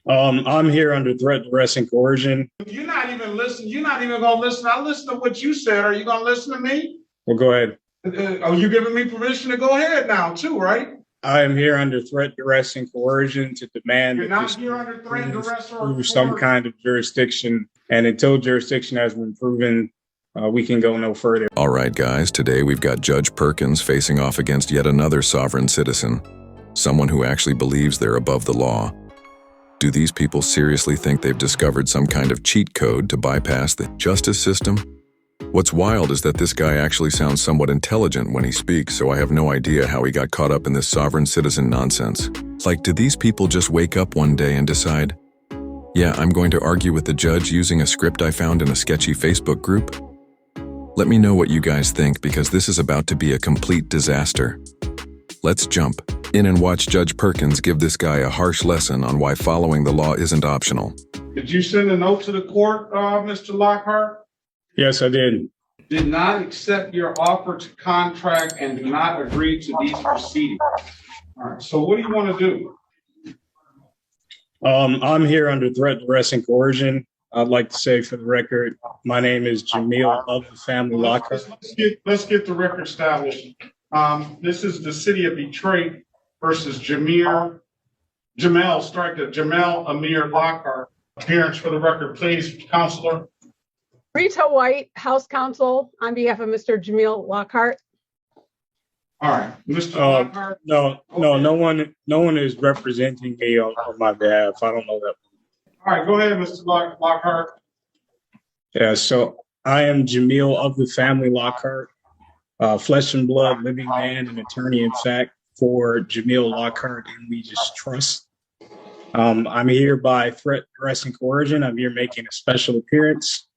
I'm here under threat, duress, and coercion. You're not even listening. You're not even going to listen. I listen to what you said. Are you going to listen to me? Well, go ahead. Are you giving me permission to go ahead now, too, right? I am here under threat, duress, and coercion to demand You're not here under threat, duress, or prove some kind of jurisdiction. And until jurisdiction has been proven, we can go no further. All right, guys, today we've got Judge Perkins facing off against yet another sovereign citizen, someone who actually believes they're above the law. Do these people seriously think they've discovered some kind of cheat code to bypass the justice system? What's wild is that this guy actually sounds somewhat intelligent when he speaks, so I have no idea how he got caught up in this sovereign citizen nonsense. Like, did these people just wake up one day and decide, yeah, I'm going to argue with the judge using a script I found in a sketchy Facebook group? Let me know what you guys think, because this is about to be a complete disaster. Let's jump in and watch Judge Perkins give this guy a harsh lesson on why following the law isn't optional. Did you send a note to the court, Mr. Lockhart? Yes, I did. Did not accept your offer to contract and do not agree to these proceedings. All right, so what do you want to do? I'm here under threat, duress, and coercion. I'd like to say for the record, my name is Jamil of the family Lockhart. Let's get the record established. This is the city of Detroit versus Jamel Amir Lockhart. Appearance for the record, please, Counselor. Rita White, House Counsel, on behalf of Mr. Jamil Lockhart. All right, Mr. Lockhart. No one is representing me on my behalf. I don't know that. All right, go ahead, Mr. Lockhart. Yeah, so I am Jamil of the family Lockhart, flesh and blood, living man, and attorney in fact for Jamil Lockhart and Legis Trust. I'm here by threat, duress, and coercion. I'm here making a special appearance.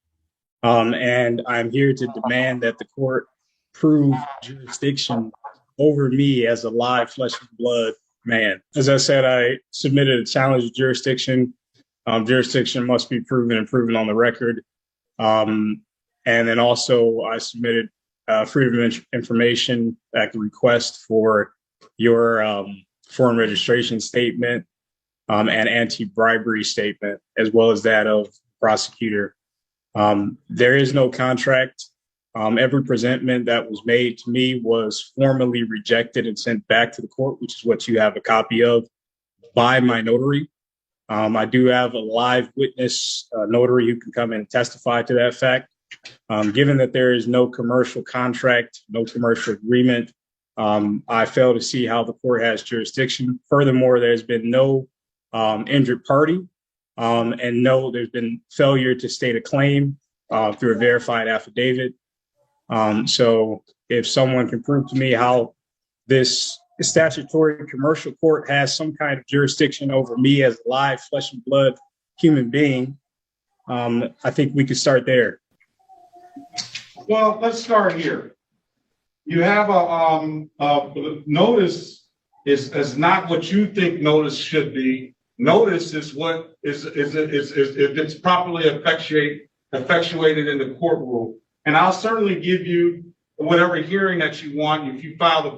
And I'm here to demand that the court prove jurisdiction over me as a live flesh and blood man. As I said, I submitted a challenge to jurisdiction. Jurisdiction must be proven and proven on the record. And then also I submitted Freedom of Information Act request for your foreign registration statement and anti-bribery statement, as well as that of prosecutor. There is no contract. Every presentment that was made to me was formally rejected and sent back to the court, which is what you have a copy of, by my notary. I do have a live witness notary who can come in and testify to that fact. Given that there is no commercial contract, no commercial agreement, I fail to see how the court has jurisdiction. Furthermore, there's been no injured party. And no, there's been failure to state a claim through a verified affidavit. So if someone can prove to me how this statutory commercial court has some kind of jurisdiction over me as a live flesh and blood human being, I think we could start there. Well, let's start here. You have a notice is not what you think notice should be. Notice is what is if it's properly effectuated in the courtroom. And I'll certainly give you whatever hearing that you want if you file the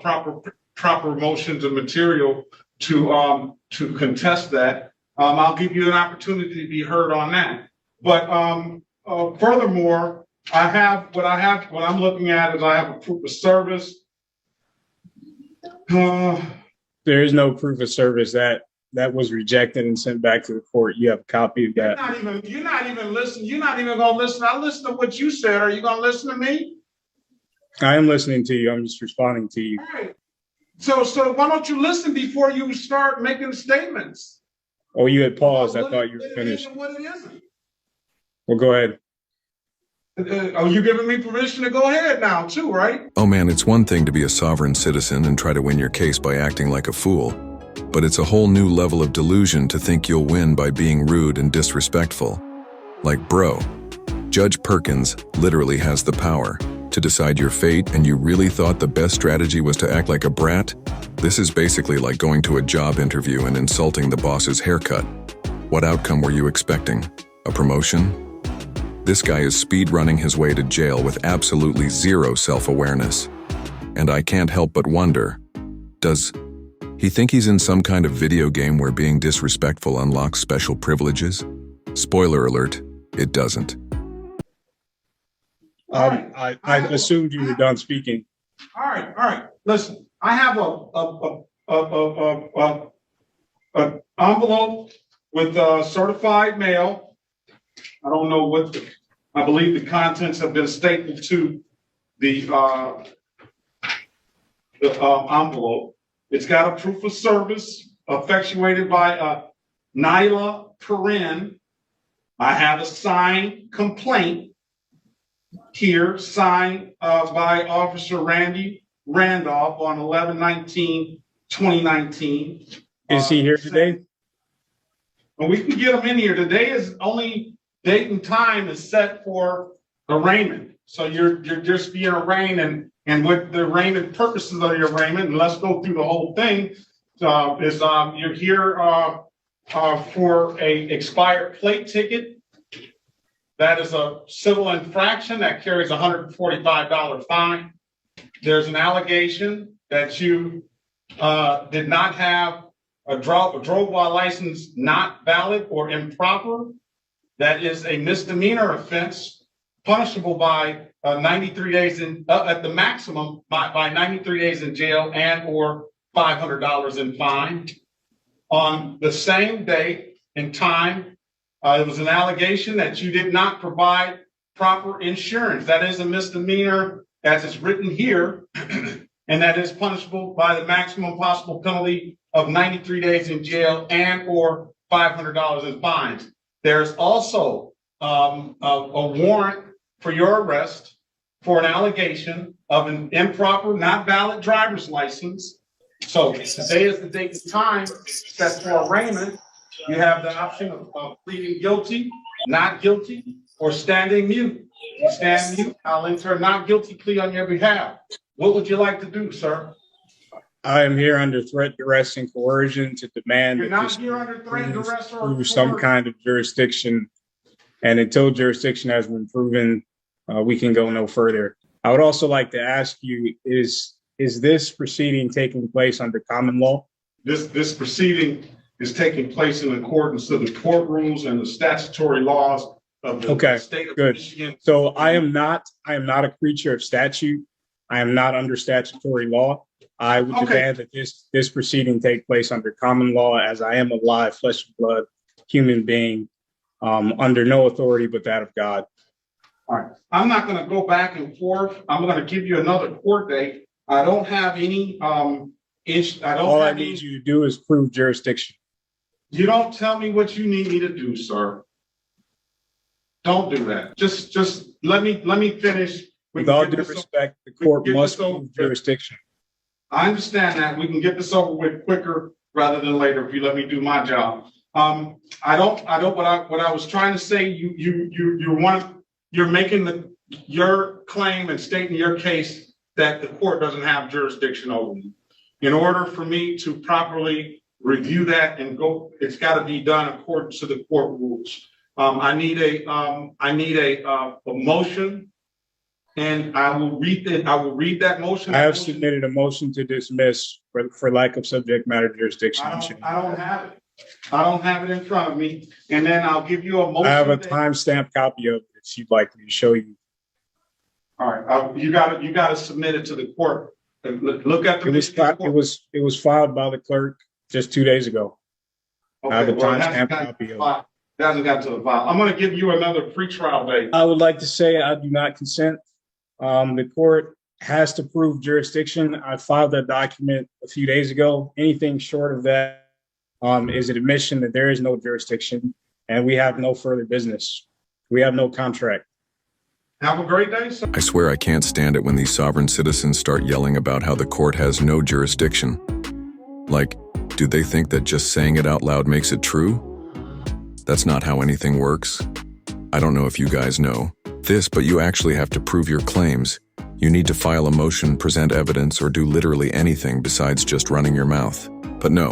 proper motions and material to contest that. I'll give you an opportunity to be heard on that. But furthermore, what I'm looking at is I have a proof of service. There is no proof of service that was rejected and sent back to the court. You have a copy of that. You're not even listening. You're not even going to listen. I listen to what you said. Are you going to listen to me? I am listening to you. I'm just responding to you. All right. So why don't you listen before you start making statements? Oh, you had paused. I thought you were finished. What it isn't. Well, go ahead. Are you giving me permission to go ahead now, too, right? Oh man, it's one thing to be a sovereign citizen and try to win your case by acting like a fool, but it's a whole new level of delusion to think you'll win by being rude and disrespectful. Like, bro, Judge Perkins literally has the power to decide your fate, and you really thought the best strategy was to act like a brat? This is basically like going to a job interview and insulting the boss's haircut. What outcome were you expecting? A promotion? This guy is speed-running his way to jail with absolutely zero self-awareness. And I can't help but wonder, does He think he's in some kind of video game where being disrespectful unlocks special privileges? Spoiler alert, it doesn't. I assumed you were done speaking. All right. Listen, I have a envelope with certified mail. I don't know I believe the contents have been stapled to the envelope. It's got a proof of service effectuated by Nyla Perrin. I have a signed complaint here, signed by Officer Randy Randolph on 11/19/2019. Is he here today? And we can get him in here. Today is only date and time is set for arraignment. So you're just being arraigned, and what the arraignment purposes of your arraignment, and let's go through the whole thing, is you're here for a expired plate ticket. That is a civil infraction that carries a $145 fine. There's an allegation that you did not have a drove while license not valid or improper. That is a misdemeanor offense, punishable by 93 days at the maximum by 93 days in jail and or $500 in fine. On the same date and time, it was an allegation that you did not provide proper insurance. That is a misdemeanor, as it's written here, and that is punishable by the maximum possible penalty of 93 days in jail and or $500 in fines. There's also a warrant for your arrest for an allegation of an improper, not valid driver's license. So today is the date and time set for arraignment. You have the option of pleading guilty, not guilty, or standing mute. You stand mute, I'll enter a not guilty plea on your behalf. What would you like to do, sir? I am here under threat, duress, and coercion to demand You're not here under threat, duress, or through some kind of jurisdiction. And until jurisdiction has been proven, we can go no further. I would also like to ask you, is this proceeding taking place under common law? This proceeding is taking place in accordance to the court rules and the statutory laws of the state of Michigan. So I am not a creature of statute. I am not under statutory law. I would demand that this proceeding take place under common law, as I am a live flesh and blood human being, under no authority but that of God. All right. I'm not going to go back and forth. I'm going to give you another court date. I don't have any All I need you to do is prove jurisdiction. You don't tell me what you need me to do, sir. Don't do that. Just let me finish. With all due respect, the court must prove jurisdiction. I understand that. We can get this over with quicker rather than later if you let me do my job. What I was trying to say, you're making your claim and stating your case that the court doesn't have jurisdiction over you. In order for me to properly review that and go, it's got to be done according to the court rules. I need a motion, and I will read that motion. I have submitted a motion to dismiss for lack of subject matter jurisdiction. I don't have it. I don't have it in front of me. And then I'll give you a motion. I have a timestamped copy of it if you'd like me to show you. All right. You got to submit it to the court. Look at the. It was filed by the clerk just 2 days ago. Okay, I have a timestamped copy of it. It hasn't got to the file. I'm going to give you another pretrial date. I would like to say I do not consent. The court has to prove jurisdiction. I filed that document a few days ago. Anything short of that is an admission that there is no jurisdiction and we have no further business. We have no contract. Have a great day, sir. I swear I can't stand it when these sovereign citizens start yelling about how the court has no jurisdiction. Like, do they think that just saying it out loud makes it true? That's not how anything works. I don't know if you guys know this, but you actually have to prove your claims. You need to file a motion, present evidence, or do literally anything besides just running your mouth. But no,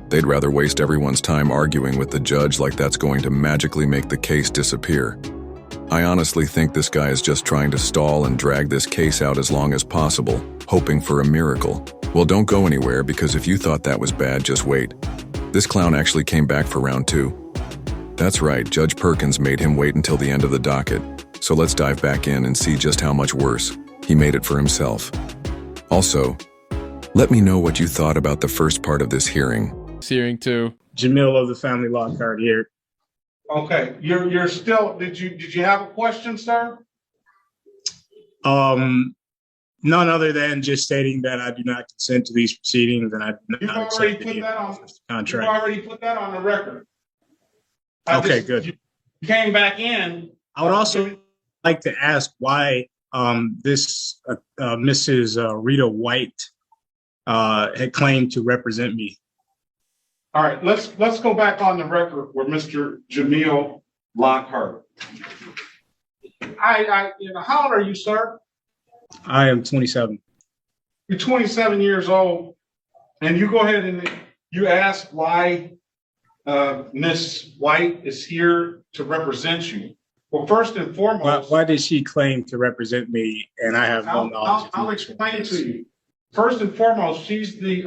they'd rather waste everyone's time arguing with the judge like that's going to magically make the case disappear. I honestly think this guy is just trying to stall and drag this case out as long as possible, hoping for a miracle. Well, don't go anywhere, because if you thought that was bad, just wait. This clown actually came back for round 2. That's right, Judge Perkins made him wait until the end of the docket. So let's dive back in and see just how much worse he made it for himself. Also, let me know what you thought about the first part of this hearing. Hearing 2. Jamil of the family law card here. Okay, you're still, did you have a question, sir? None other than just stating that I do not consent to these proceedings and I do You've not already accept put any that on, you've contract. already put that on the record. Okay, good. You came back in. I would also like to ask why this Mrs. Rita White had claimed to represent me. All right, let's go back on the record with Mr. Jamil Lockhart. How old are you, sir? I am 27. You're 27 years old, and you go ahead and you ask why Miss White is here to represent you. Well, first and foremost, Why did she claim to represent me and I have no knowledge? I'll explain it to you. First and foremost, she's the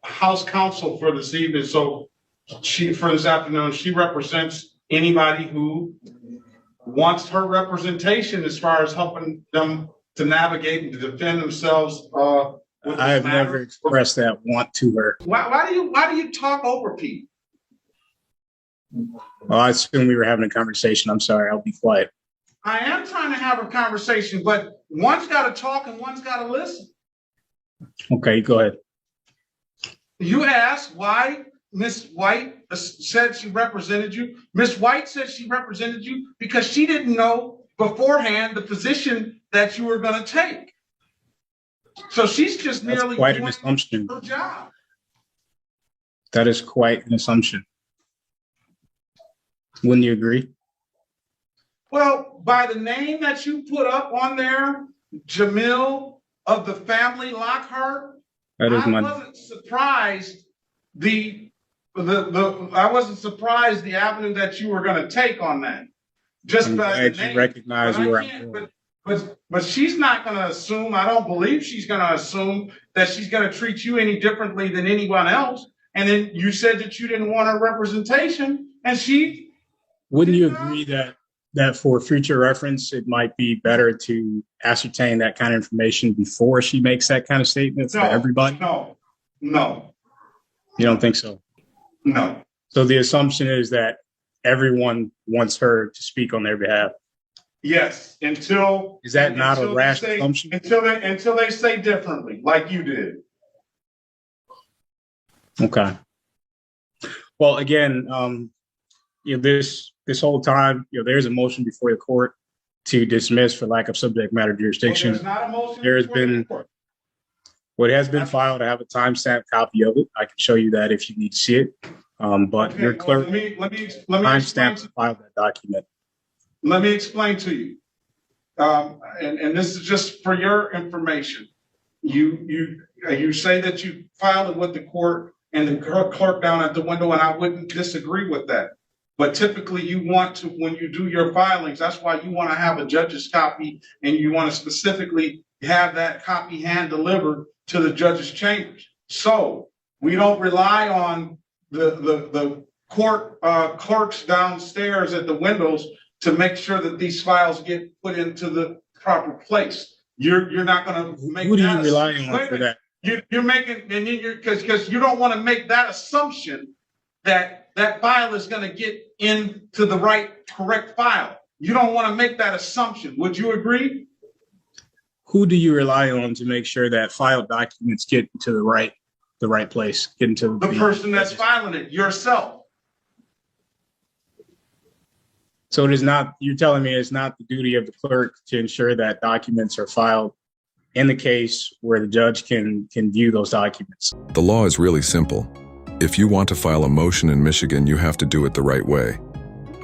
House counsel for this evening. So for this afternoon, she represents anybody who wants her representation as far as helping them to navigate and to defend themselves. I have never expressed that want to her. Why do you talk over people? Well, I assume we were having a conversation. I'm sorry. I'll be quiet. I am trying to have a conversation, but one's got to talk and one's got to listen. Okay, go ahead. You asked why Miss White said she represented you. Miss White said she represented you because she didn't know beforehand the position that you were going to take. So she's just That's merely quite an doing assumption. her job. That is quite an assumption. Wouldn't you agree? Well, by the name that you put up on there, Jamil of the family Lockhart, That is I wasn't surprised I wasn't surprised the avenue that you were going to take on that. Just I'm by glad the you name. recognize But I where can't- I'm going. but she's not going to assume. I don't believe she's going to assume that she's going to treat you any differently than anyone else. And then you said that you didn't want her representation, and she. Wouldn't you agree that for future reference, it might be better to ascertain that kind of information before she makes that kind of statement for everybody? No. You don't think so? No. So the assumption is that everyone wants her to speak on their behalf. Yes, until. Is that not a until rash they say- assumption? Until they say differently, like you did. Okay. Well, again, this whole time, there's a motion before the court to dismiss for lack of subject matter jurisdiction. Well, there's not a motion There has before the been- court. What has been filed, I have a timestamp copy of it. I can show you that if you need to see it. But Okay, your well, clerk let me explain timestamp to- filed that document. Let me explain to you. And this is just for your information. You say that you filed it with the court and the clerk down at the window, and I wouldn't disagree with that. But typically you want to, when you do your filings, that's why you want to have a judge's copy, and you want to specifically have that copy hand delivered to the judge's chambers. So we don't rely on the court clerks downstairs at the windows to make sure that these files get put into the proper place. You're not going to make. Who do you that rely on for that? You're making, and because you don't want to make that assumption that that file is going to get into the correct file. You don't want to make that assumption. Would you agree? Who do you rely on to make sure that filed documents get into the right place, get into The person that's filing it, yourself. So it is not, you're telling me it's not the duty of the clerk to ensure that documents are filed in the case where the judge can view those documents. The law is really simple. If you want to file a motion in Michigan, you have to do it the right way.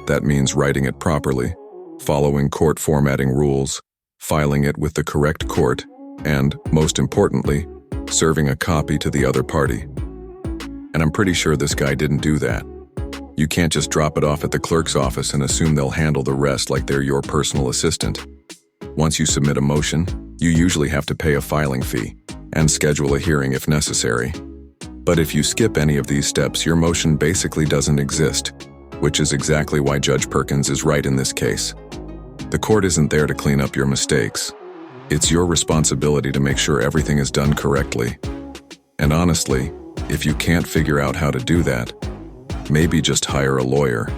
That means writing it properly, following court formatting rules, filing it with the correct court, and, most importantly, serving a copy to the other party. And I'm pretty sure this guy didn't do that. You can't just drop it off at the clerk's office and assume they'll handle the rest like they're your personal assistant. Once you submit a motion, you usually have to pay a filing fee and schedule a hearing if necessary. But if you skip any of these steps, your motion basically doesn't exist, which is exactly why Judge Perkins is right in this case. The court isn't there to clean up your mistakes. It's your responsibility to make sure everything is done correctly. And honestly, if you can't figure out how to do that, maybe just hire a lawyer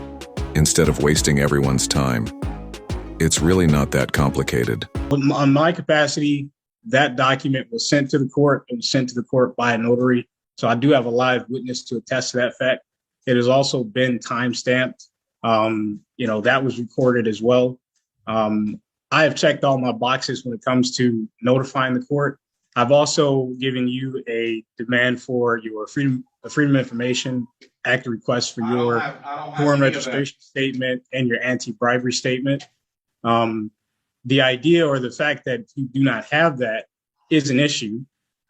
instead of wasting everyone's time. It's really not that complicated. On my capacity, that document was sent to the court. It was sent to the court by a notary. So I do have a live witness to attest to that fact. It has also been time-stamped. That was recorded as well. I have checked all my boxes when it comes to notifying the court. I've also given you a demand for your Freedom of Information Act request for your foreign registration statement and your anti-bribery statement. The idea or the fact that you do not have that is an issue,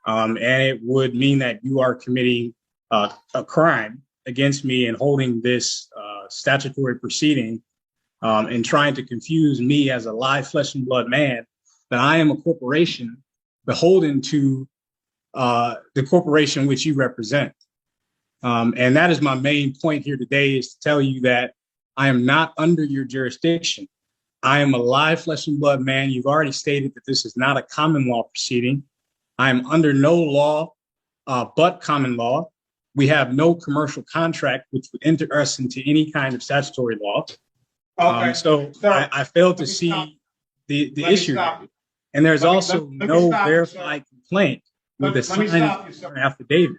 and it would mean that you are committing a crime against me and holding this statutory proceeding and trying to confuse me as a live flesh and blood man that I am a corporation beholden to the corporation which you represent. And that is my main point here today, is to tell you that I am not under your jurisdiction. I am a live flesh and blood man. You've already stated that this is not a common law proceeding. I am under no law but common law. We have no commercial contract which would enter us into any kind of statutory law. Okay. I failed to see the issue. And there's also no verified complaint with a signed affidavit.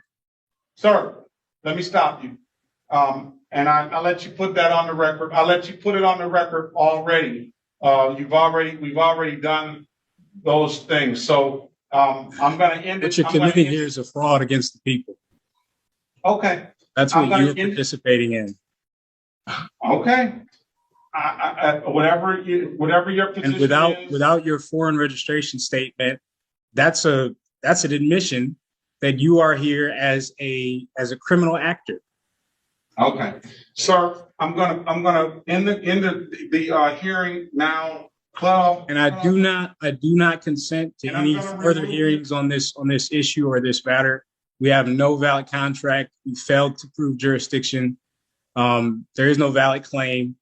Sir, let me stop you. And I'll let you put that on the record. I'll let you put it on the record already. We've already done those things. So I'm going to end it. What you're committing here is a fraud against the people. Okay. That's what you're participating in. Okay. Whatever your position and without your foreign registration statement, that's an admission that you are here as a criminal actor. Okay, sir, I'm gonna end the hearing now. And I do not consent to any further hearings on this issue or this matter. We have no valid contract. We failed to prove jurisdiction. There is no valid claim.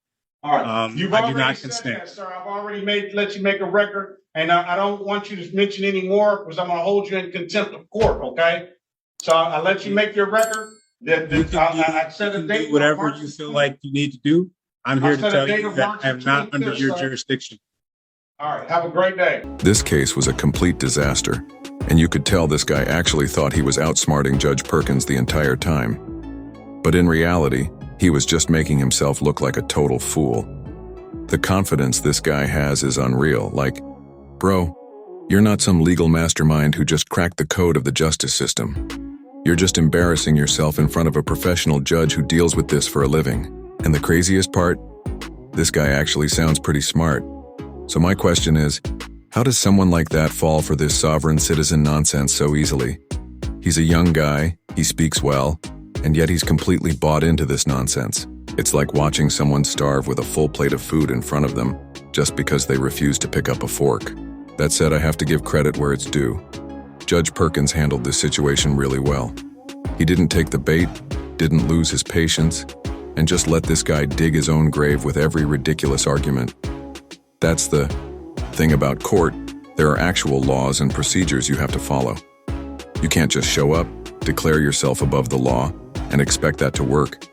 All right, you've I already do not said consent. that, sir. I've already let you make a record, and I don't want you to mention any more because I'm going to hold you in contempt of court. Okay, so I'll let you make your record. I set a date. Whatever you feel like you need to do. I'm here to tell you that I am not under your jurisdiction. All right, have a great day. This case was a complete disaster, and you could tell this guy actually thought he was outsmarting Judge Perkins the entire time. But in reality, he was just making himself look like a total fool. The confidence this guy has is unreal. Like, bro, you're not some legal mastermind who just cracked the code of the justice system. You're just embarrassing yourself in front of a professional judge who deals with this for a living. And the craziest part, this guy actually sounds pretty smart. So my question is, how does someone like that fall for this sovereign citizen nonsense so easily? He's a young guy, he speaks well, and yet he's completely bought into this nonsense. It's like watching someone starve with a full plate of food in front of them just because they refuse to pick up a fork. That said, I have to give credit where it's due. Judge Perkins handled this situation really well. He didn't take the bait, didn't lose his patience, and just let this guy dig his own grave with every ridiculous argument. That's the thing about court. There are actual laws and procedures you have to follow. You can't just show up, declare yourself above the law, and expect that to work.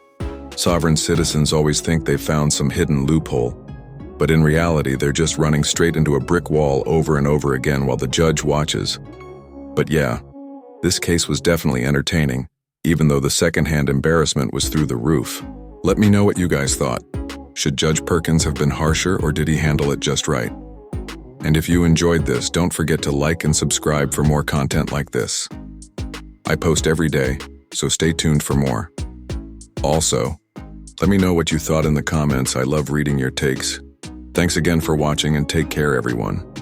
Sovereign citizens always think they've found some hidden loophole, but in reality, they're just running straight into a brick wall over and over again while the judge watches. But yeah, this case was definitely entertaining, even though the secondhand embarrassment was through the roof. Let me know what you guys thought. Should Judge Perkins have been harsher, or did he handle it just right? And if you enjoyed this, don't forget to like and subscribe for more content like this. I post every day, so stay tuned for more. Also, let me know what you thought in the comments. I love reading your takes. Thanks again for watching, and take care, everyone.